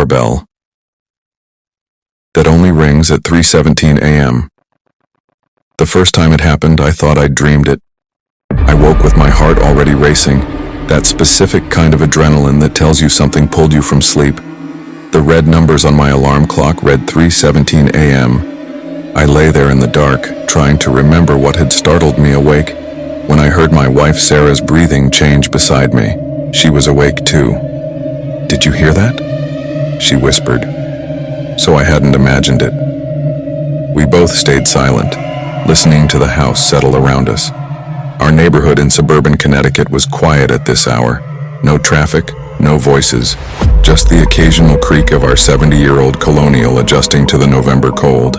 doorbell that only rings at 3:17 a.m. The first time it happened, I thought I'd dreamed it. I woke with my heart already racing, that specific kind of adrenaline that tells you something pulled you from sleep. The red numbers on my alarm clock read 3:17 a.m. I lay there in the dark, trying to remember what had startled me awake, when I heard my wife Sarah's breathing change beside me. She was awake too. "Did you hear that?" she whispered. So I hadn't imagined it. We both stayed silent, listening to the house settle around us. Our neighborhood in suburban Connecticut was quiet at this hour. No traffic, no voices, just the occasional creak of our 70-year-old colonial adjusting to the November cold.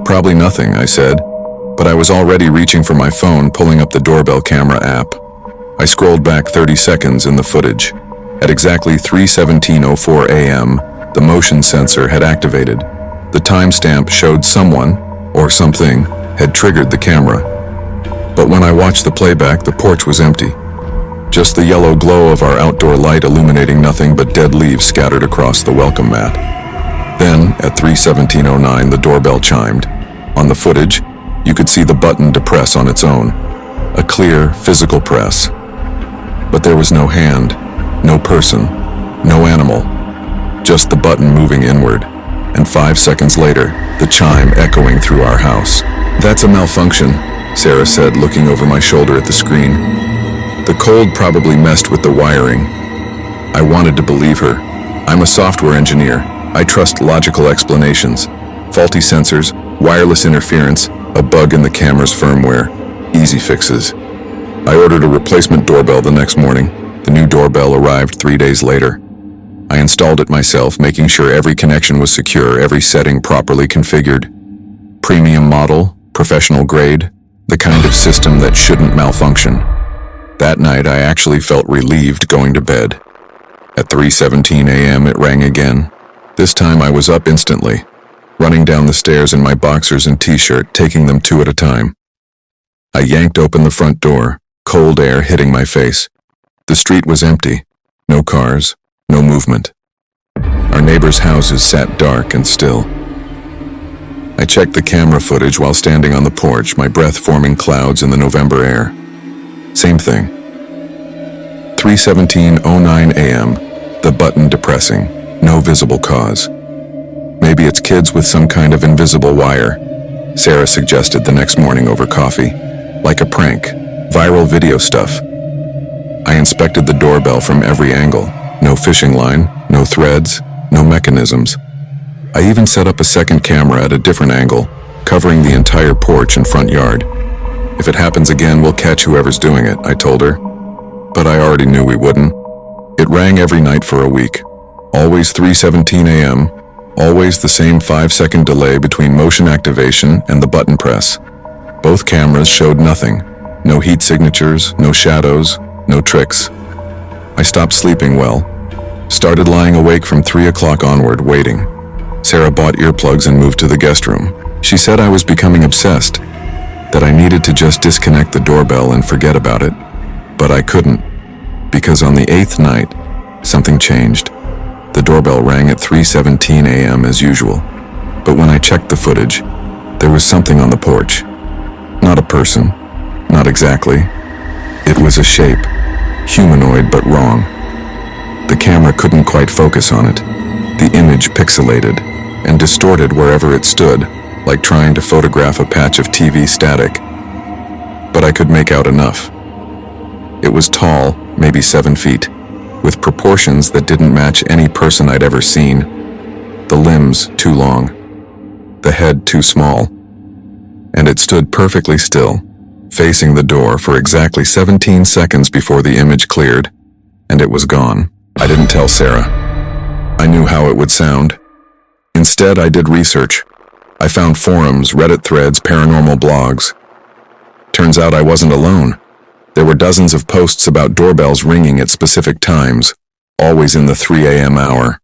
"Probably nothing," I said, but I was already reaching for my phone, pulling up the doorbell camera app. I scrolled back 30 seconds in the footage. At exactly 3:17:04 a.m., the motion sensor had activated. The timestamp showed someone, or something, had triggered the camera. But when I watched the playback, the porch was empty. Just the yellow glow of our outdoor light illuminating nothing but dead leaves scattered across the welcome mat. Then, at 3:17:09, the doorbell chimed. On the footage, you could see the button to press on its own. A clear, physical press. But there was no hand, no person, no animal. Just the button moving inward. And 5 seconds later, the chime echoing through our house. "That's a malfunction," Sarah said, looking over my shoulder at the screen. "The cold probably messed with the wiring." I wanted to believe her. I'm a software engineer. I trust logical explanations. Faulty sensors, wireless interference, a bug in the camera's firmware. Easy fixes. I ordered a replacement doorbell the next morning. The new doorbell arrived 3 days later. I installed it myself, making sure every connection was secure, every setting properly configured. Premium model, professional grade, the kind of system that shouldn't malfunction. That night, I actually felt relieved going to bed. At 3:17 a.m., it rang again. This time I was up instantly, running down the stairs in my boxers and t-shirt, taking them 2 at a time. I yanked open the front door, cold air hitting my face. The street was empty. No cars, no movement. Our neighbors' houses sat dark and still. I checked the camera footage while standing on the porch, my breath forming clouds in the November air. Same thing. 3:17:09 a.m., the button depressing, no visible cause. "Maybe it's kids with some kind of invisible wire," Sarah suggested the next morning over coffee. "Like a prank, viral video stuff." I inspected the doorbell from every angle. No fishing line, no threads, no mechanisms. I even set up a second camera at a different angle, covering the entire porch and front yard. "If it happens again, we'll catch whoever's doing it," I told her. But I already knew we wouldn't. It rang every night for a week. Always 3:17 a.m., always the same 5-second delay between motion activation and the button press. Both cameras showed nothing. No heat signatures, no shadows, no tricks. I stopped sleeping well. Started lying awake from 3 o'clock onward, waiting. Sarah bought earplugs and moved to the guest room. She said I was becoming obsessed, that I needed to just disconnect the doorbell and forget about it. But I couldn't, because on the 8th night, something changed. The doorbell rang at 3:17 a.m. as usual. But when I checked the footage, there was something on the porch. Not a person, not exactly. It was a shape, humanoid but wrong. The camera couldn't quite focus on it. The image pixelated and distorted wherever it stood, like trying to photograph a patch of TV static. But I could make out enough. It was tall, maybe 7 feet, with proportions that didn't match any person I'd ever seen. The limbs too long, the head too small. And it stood perfectly still, facing the door for exactly 17 seconds before the image cleared, and it was gone. I didn't tell Sarah. I knew how it would sound. Instead, I did research. I found forums, Reddit threads, paranormal blogs. Turns out I wasn't alone. There were dozens of posts about doorbells ringing at specific times, always in the 3 a.m. hour.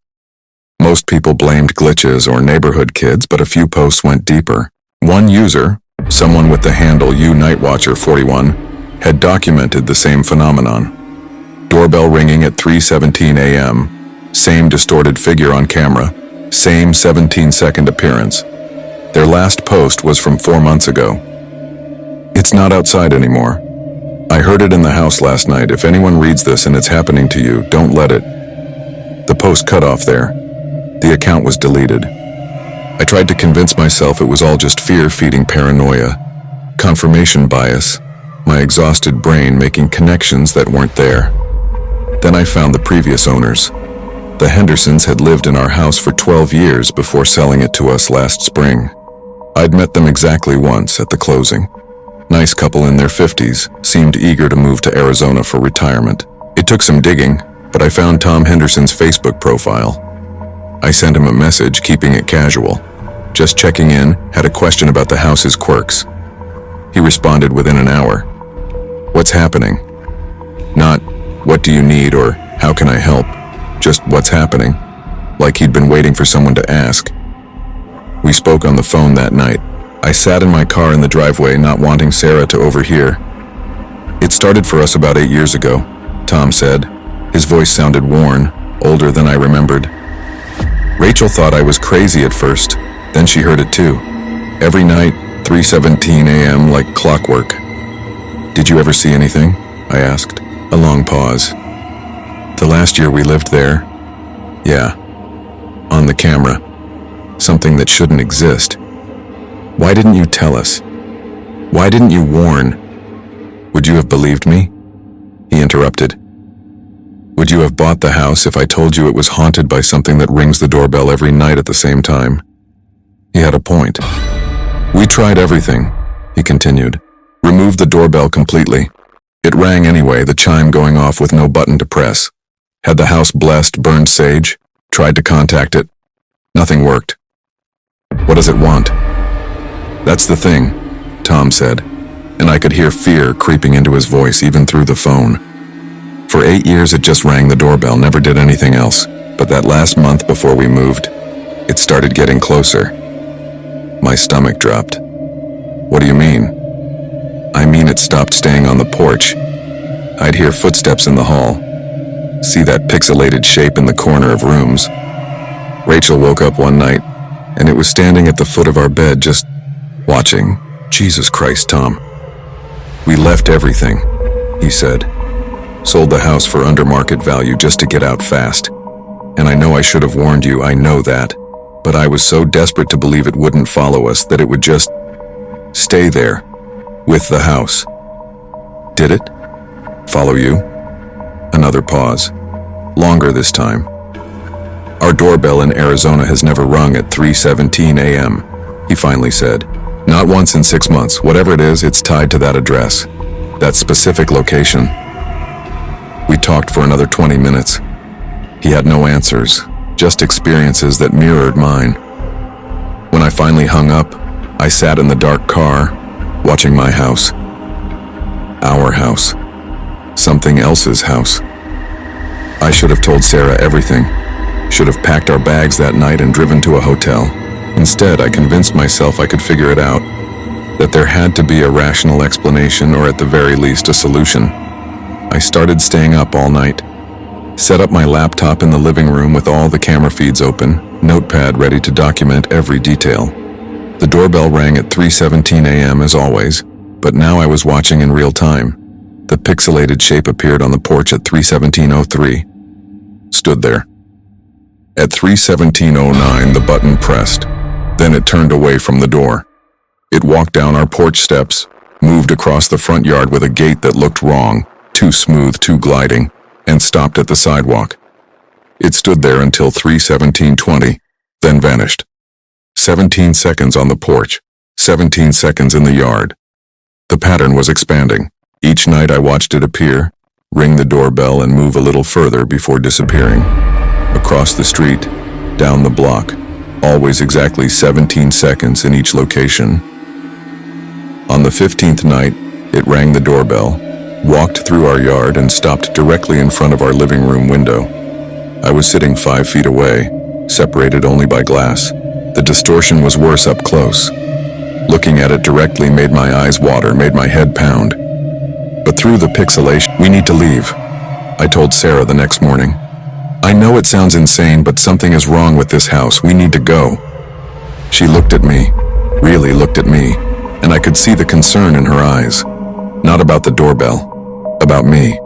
Most people blamed glitches or neighborhood kids, but a few posts went deeper. One user, someone with the handle UNightWatcher41, had documented the same phenomenon. Doorbell ringing at 3:17 a.m., Same distorted figure on camera, same 17-second appearance. Their last post was from 4 months ago. It's not outside anymore. I heard it in the house last night. If anyone reads this and it's happening to you, don't let it. The post cut off there. The account was deleted. I tried to convince myself it was all just fear-feeding paranoia, confirmation bias, my exhausted brain making connections that weren't there. Then I found the previous owners. The Hendersons had lived in our house for 12 years before selling it to us last spring. I'd met them exactly once at the closing. Nice couple in their 50s, seemed eager to move to Arizona for retirement. It took some digging, but I found Tom Henderson's Facebook profile. I sent him a message, keeping it casual. Just checking in, had a question about the house's quirks. He responded within an hour. What's happening? Not, what do you need or how can I help? Just what's happening? Like he'd been waiting for someone to ask. We spoke on the phone that night. I sat in my car in the driveway, not wanting Sarah to overhear. It started for us about 8 years ago, Tom said. His voice sounded worn, older than I remembered. Rachel thought I was crazy at first, then she heard it too. Every night, 3:17 a.m. like clockwork. Did you ever see anything? I asked. A long pause. The last year we lived there. Yeah. On the camera. Something that shouldn't exist. Why didn't you tell us? Why didn't you warn? Would you have believed me? He interrupted. Would you have bought the house if I told you it was haunted by something that rings the doorbell every night at the same time? He had a point. We tried everything, he continued. Removed the doorbell completely. It rang anyway, the chime going off with no button to press. Had the house blessed, burned sage. Tried to contact it. Nothing worked. What does it want? That's the thing, Tom said, and I could hear fear creeping into his voice even through the phone. For 8 years it just rang the doorbell, never did anything else. But that last month before we moved, it started getting closer. My stomach dropped. What do you mean? I mean it stopped staying on the porch. I'd hear footsteps in the hall. See that pixelated shape in the corner of rooms. Rachel woke up one night, and it was standing at the foot of our bed just watching. Jesus Christ, Tom. We left everything, he said. Sold the house for under market value just to get out fast. And I know I should have warned you, I know that. But I was so desperate to believe it wouldn't follow us that it would just stay there, with the house. Did it? Follow you? Another pause. Longer this time. Our doorbell in Arizona has never rung at 3:17 a.m., he finally said. Not once in 6 months. Whatever it is, it's tied to that address. That specific location. We talked for another 20 minutes. He had no answers, just experiences that mirrored mine. When I finally hung up, I sat in the dark car, watching my house. Our house. Something else's house. I should have told Sarah everything. Should have packed our bags that night and driven to a hotel. Instead, I convinced myself I could figure it out, that there had to be a rational explanation or at the very least a solution. I started staying up all night. Set up my laptop in the living room with all the camera feeds open, notepad ready to document every detail. The doorbell rang at 3:17 a.m. as always, but now I was watching in real time. The pixelated shape appeared on the porch at 3:17:03. Stood there. At 3:17:09, the button pressed. Then it turned away from the door. It walked down our porch steps, moved across the front yard with a gait that looked wrong, too smooth, too gliding, and stopped at the sidewalk. It stood there until 3:17:20, then vanished. 17 seconds on the porch, 17 seconds in the yard. The pattern was expanding. Each night I watched it appear, ring the doorbell and move a little further before disappearing. Across the street, down the block, always exactly 17 seconds in each location. On the 15th night, it rang the doorbell, walked through our yard and stopped directly in front of our living room window. I was sitting 5 feet away, separated only by glass. The distortion was worse up close. Looking at it directly made my eyes water, made my head pound. But through the pixelation, we need to leave, I told Sarah the next morning. I know it sounds insane, but something is wrong with this house. We need to go. She looked at me, really looked at me, and I could see the concern in her eyes. Not about the doorbell, about me.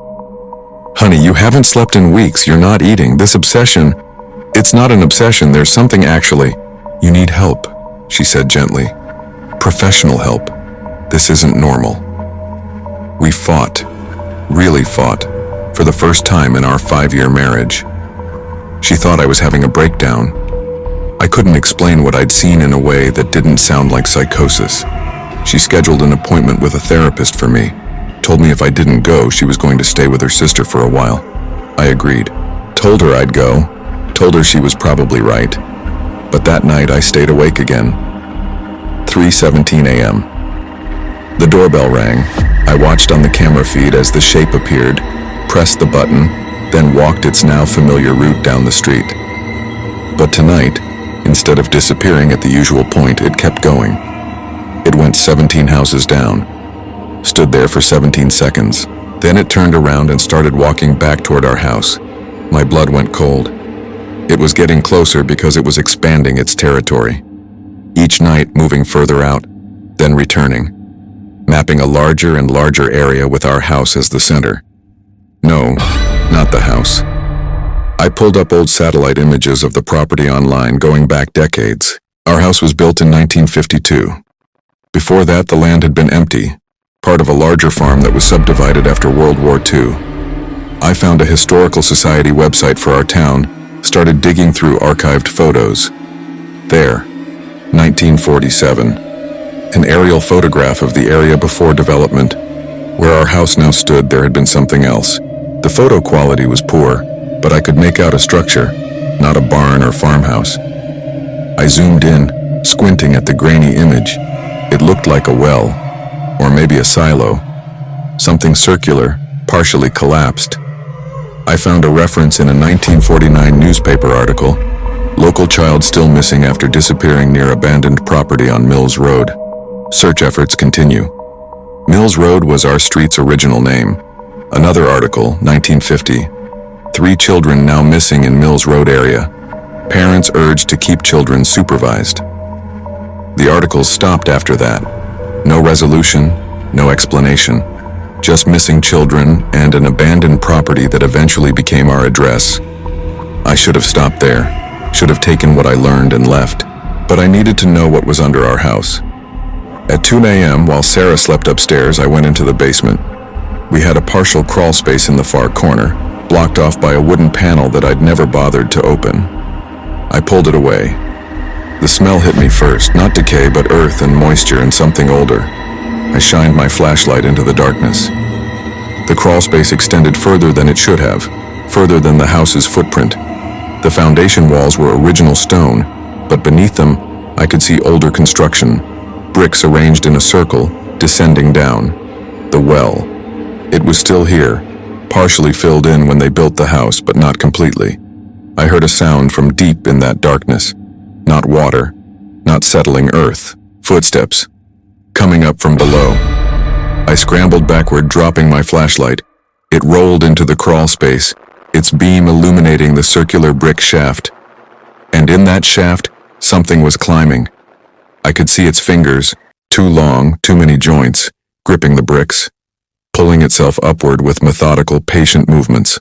Honey, you haven't slept in weeks. You're not eating. This obsession, it's not an obsession. There's something actually. You need help, she said gently. Professional help. This isn't normal. We fought, really fought, for the first time in our 5-year marriage. She thought I was having a breakdown. I couldn't explain what I'd seen in a way that didn't sound like psychosis. She scheduled an appointment with a therapist for me, told me if I didn't go, she was going to stay with her sister for a while. I agreed, told her I'd go, told her she was probably right. But that night I stayed awake again. 3:17 a.m. The doorbell rang. I watched on the camera feed as the shape appeared, pressed the button, then walked its now familiar route down the street. But tonight, instead of disappearing at the usual point, it kept going. It went 17 houses down, stood there for 17 seconds. Then it turned around and started walking back toward our house. My blood went cold. It was getting closer because it was expanding its territory. Each night moving further out, then returning, mapping a larger and larger area with our house as the center. No, not the house. I pulled up old satellite images of the property online going back decades. Our house was built in 1952. Before that, the land had been empty, part of a larger farm that was subdivided after World War II. I found a historical society website for our town, started digging through archived photos. There, 1947, an aerial photograph of the area before development. Where our house now stood, there had been something else. The photo quality was poor, but I could make out a structure, not a barn or farmhouse. I zoomed in, squinting at the grainy image. It looked like a well, or maybe a silo, something circular, partially collapsed. I found a reference in a 1949 newspaper article, local child still missing after disappearing near abandoned property on Mills Road. Search efforts continue. Mills Road was our street's original name. Another article, 1950, 3 children now missing in Mills Road area. Parents urged to keep children supervised. The articles stopped after that. No resolution, no explanation. Just missing children and an abandoned property that eventually became our address. I should have stopped there, should have taken what I learned and left, but I needed to know what was under our house. At 2 a.m., while Sarah slept upstairs, I went into the basement. We had a partial crawl space in the far corner, blocked off by a wooden panel that I'd never bothered to open. I pulled it away. The smell hit me first, not decay, but earth and moisture and something older. I shined my flashlight into the darkness. The crawl space extended further than it should have, further than the house's footprint. The foundation walls were original stone, but beneath them, I could see older construction, bricks arranged in a circle, descending down. The well. It was still here, partially filled in when they built the house, but not completely. I heard a sound from deep in that darkness. Not water, not settling earth, footsteps, coming up from below. I scrambled backward, dropping my flashlight. It rolled into the crawl space, its beam illuminating the circular brick shaft. And in that shaft, something was climbing. I could see its fingers, too long, too many joints, gripping the bricks, pulling itself upward with methodical, patient movements.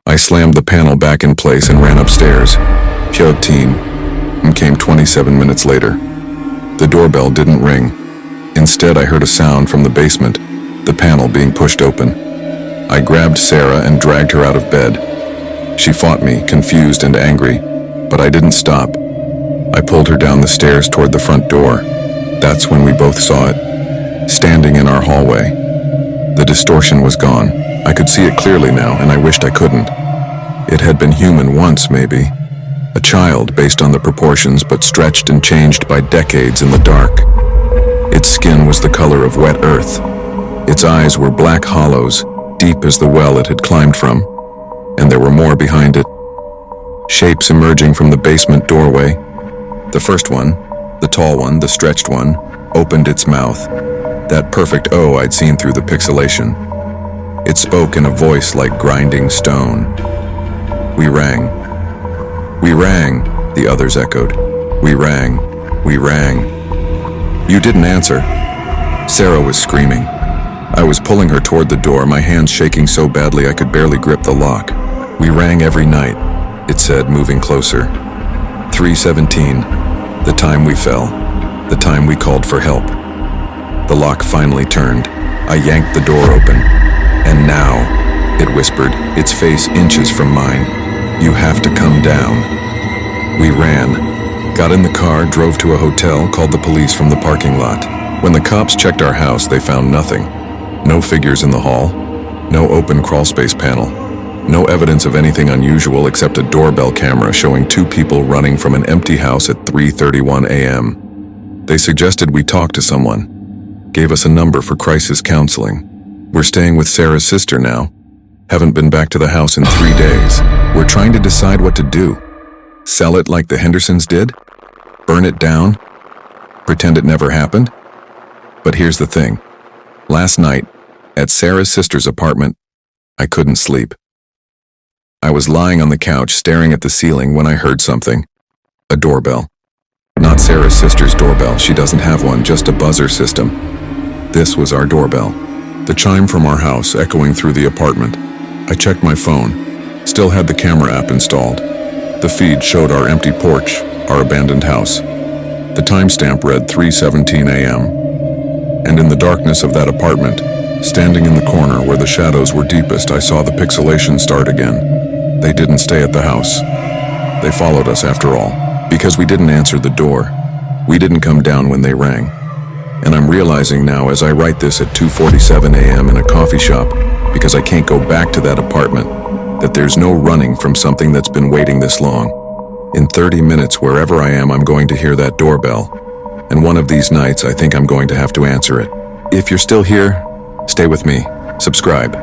I slammed the panel back in place and ran upstairs. Killed teen. And came 27 minutes later. The doorbell didn't ring. Instead, I heard a sound from the basement, the panel being pushed open. I grabbed Sarah and dragged her out of bed. She fought me, confused and angry, but I didn't stop. I pulled her down the stairs toward the front door. That's when we both saw it, standing in our hallway. The distortion was gone. I could see it clearly now, and I wished I couldn't. It had been human once, maybe. A child based on the proportions, but stretched and changed by decades in the dark. Its skin was the color of wet earth. Its eyes were black hollows, deep as the well it had climbed from. And there were more behind it. Shapes emerging from the basement doorway. The first one, the tall one, the stretched one, opened its mouth. That perfect O I'd seen through the pixelation. It spoke in a voice like grinding stone. We rang. We rang, the others echoed. We rang. We rang. You didn't answer. Sarah was screaming. I was pulling her toward the door, my hands shaking so badly I could barely grip the lock. We rang every night, it said, moving closer. 3:17, the time we fell, the time we called for help. The lock finally turned. I yanked the door open. And now, it whispered, its face inches from mine. You have to come down. We ran, got in the car, drove to a hotel, called the police from the parking lot. When the cops checked our house, they found nothing. No figures in the hall, no open crawlspace panel, no evidence of anything unusual except a doorbell camera showing two people running from an empty house at 3:31 a.m. They suggested we talk to someone, gave us a number for crisis counseling. We're staying with Sarah's sister now. Haven't been back to the house in 3 days. We're trying to decide what to do. Sell it like the Hendersons did? Burn it down? Pretend it never happened? But here's the thing. Last night, at Sarah's sister's apartment, I couldn't sleep. I was lying on the couch staring at the ceiling when I heard something. A doorbell. Not Sarah's sister's doorbell, she doesn't have one, just a buzzer system. This was our doorbell. The chime from our house echoing through the apartment. I checked my phone. Still had the camera app installed. The feed showed our empty porch, our abandoned house. The timestamp read 3:17 a.m. And in the darkness of that apartment, standing in the corner where the shadows were deepest, I saw the pixelation start again. They didn't stay at the house. They followed us after all, because we didn't answer the door. We didn't come down when they rang. And I'm realizing now as I write this at 2:47 a.m. in a coffee shop, because I can't go back to that apartment, that there's no running from something that's been waiting this long. In 30 minutes, wherever I am, I'm going to hear that doorbell. And one of these nights, I think I'm going to have to answer it. If you're still here, stay with me. Subscribe.